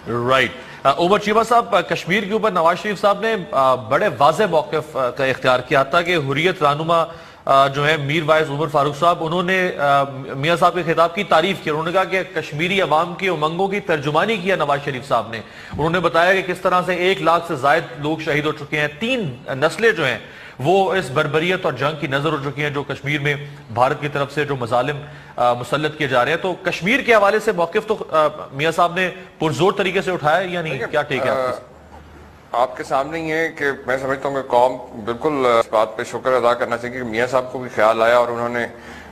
Right عمر چیمہ صاحب، کشمیر کے اوپر نواز شریف صاحب نے بڑے واضح موقف کا اختیار کیا تھا کہ حریت رہنما جو ہے میر وائس عمر فاروق صاحب، انہوں نے میاں صاحب کے خطاب کی تعریف کی. انہوں نے کہا کہ کشمیری عوام کی امنگوں کی ترجمانی کیا نواز شریف صاحب نے. انہوں نے بتایا کہ کس طرح سے 1 لاکھ سے زائد لوگ شہید ہو چکے ہیں، 3 نسلیں جو ہیں وہ اس بربریت اور جنگ کی نظر ہو چکی ہیں جو کشمیر میں بھارت کی طرف سے جو مظالم مسلط کیے جا رہے ہیں. تو کشمیر کے حوالے سے موقف تو میاں صاحب نے پرزور طریقے سے اٹھایا یا نہیں؟ کیا ٹیک ہے آپ کے سامنے ہی ہے کہ میں سمجھتا ہوں کہ قوم بالکل اس بات پہ شکر ادا کرنا چاہیے کہ میاں صاحب کو بھی خیال آیا اور انہوں نے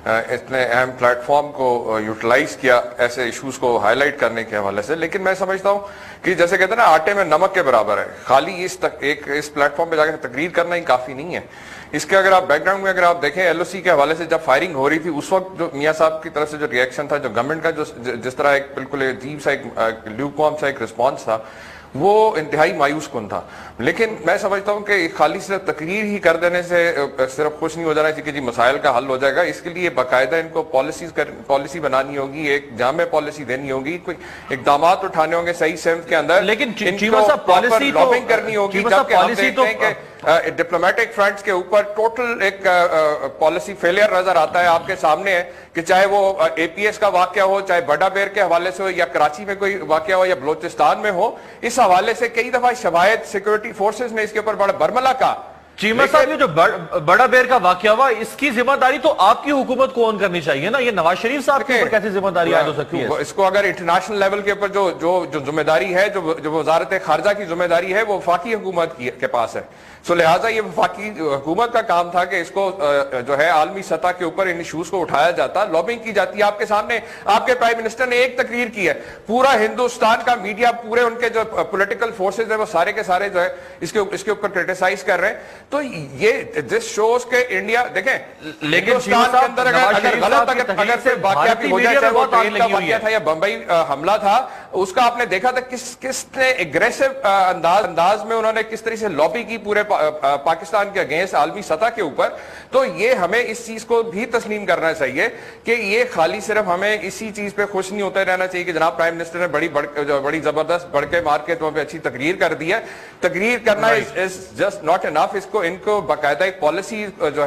اتنے اہم پلیٹ فارم کو یوٹیلائز کیا ایسے ایشوز کو ہائی لائٹ کرنے کے حوالے سے. لیکن میں سمجھتا ہوں کہ جیسے کہتے ہیں نا آٹے میں نمک کے برابر ہے، خالی اس پلیٹ فارم پہ جا کے تقریر کرنا ہی کافی نہیں ہے. اس کے اگر آپ بیک گراؤنڈ میں اگر آپ دیکھیں ایل او سی کے حوالے سے جب فائرنگ ہو رہی تھی اس وقت جو میاں صاحب کی طرف سے جو ریئیکشن تھا، جو گورنمنٹ کا جو جس طرح ایک بالکل عجیب سا ایک لیوکوارم سا ایک رسپانس تھا، وہ انتہائی مایوس کن تھا. لیکن میں سمجھتا ہوں کہ خالی صرف تقریر ہی کر دینے سے صرف خوش نہیں ہو جانا چاہیے کہ جی مسائل کا حل ہو جائے گا. اس کے لیے باقاعدہ ان کو پالیسی بنانی ہوگی، ایک جامع پالیسی دینی ہوگی، کوئی اقدامات اٹھانے ہوں گے صحیح سمت کے اندر. لیکن چیمہ صاحب پالیسی تو لابنگ کرنی ہوگی، جبکہ ہم دیکھتے ہیں کہ ڈپلومیٹک فرنٹس کے اوپر ٹوٹل ایک پالیسی فیلئر نظر آتا ہے. آپ کے سامنے ہے کہ چاہے وہ اے پی ایس کا واقعہ ہو، چاہے بڑا بیر کے حوالے سے ہو، یا کراچی میں کوئی واقعہ ہو، یا بلوچستان میں ہو، اس حوالے سے کئی دفعہ شواہد سیکورٹی فورسز نے اس کے اوپر بڑا برملا کہا. چیمہ صاحب یہ جو بڑا بیر کا واقعہ ہوا، اس کی ذمہ داری تو آپ کی حکومت کو اون کرنی چاہیے نا. یہ نواز شریف صاحب کے اوپر کیسی ذمہ داری عائد ہو سکتی ہے؟ اس کو اگر انٹرنیشنل لیول کے اوپر جو ذمہ داری ہے، جو وزارت خارجہ کی ذمہ داری ہے، وہ وفاقی حکومت کے پاس ہے. سو لہٰذا یہ وفاقی حکومت کا کام تھا کہ اس کو جو ہے عالمی سطح کے اوپر ان ایشوز کو اٹھایا جاتا، لابنگ کی جاتی ہے. آپ کے سامنے آپ کے پرائم منسٹر نے ایک تقریر کی ہے، پورا ہندوستان کا میڈیا، پورے ان کے جو پولیٹیکل فورسز ہیں وہ سارے کے سارے جو ہے اس کے اوپر کرٹیسائز کر رہے ہیں. تو یہ دس شوز کے انڈیا دیکھیں، لیکن ہندوستان کے اندر اگر غلط اگر سے واقعہ بھی ہو جائے، چاہے وہ ٹرین کا واقعہ تھا یا بمبئی حملہ تھا، اس کا آپ نے دیکھا تھا کس نے ایگریسو انداز میں انہوں نے کس طرح سے لابی کی پورے پاکستان کے اگینسٹ عالمی سطح کے اوپر. تو یہ ہمیں اس چیز کو بھی تسلیم کرنا چاہیے کہ یہ خالی صرف ہمیں اسی چیز پہ خوش نہیں ہوتے رہنا چاہیے کہ جناب پرائم منسٹر نے بڑی زبردست بڑھ کے مار کے تو پہ اچھی تقریر کر دی ہے. تقریر کرنا is just not enough. ان کو باقاعدہ ایک پالیسی جو ہے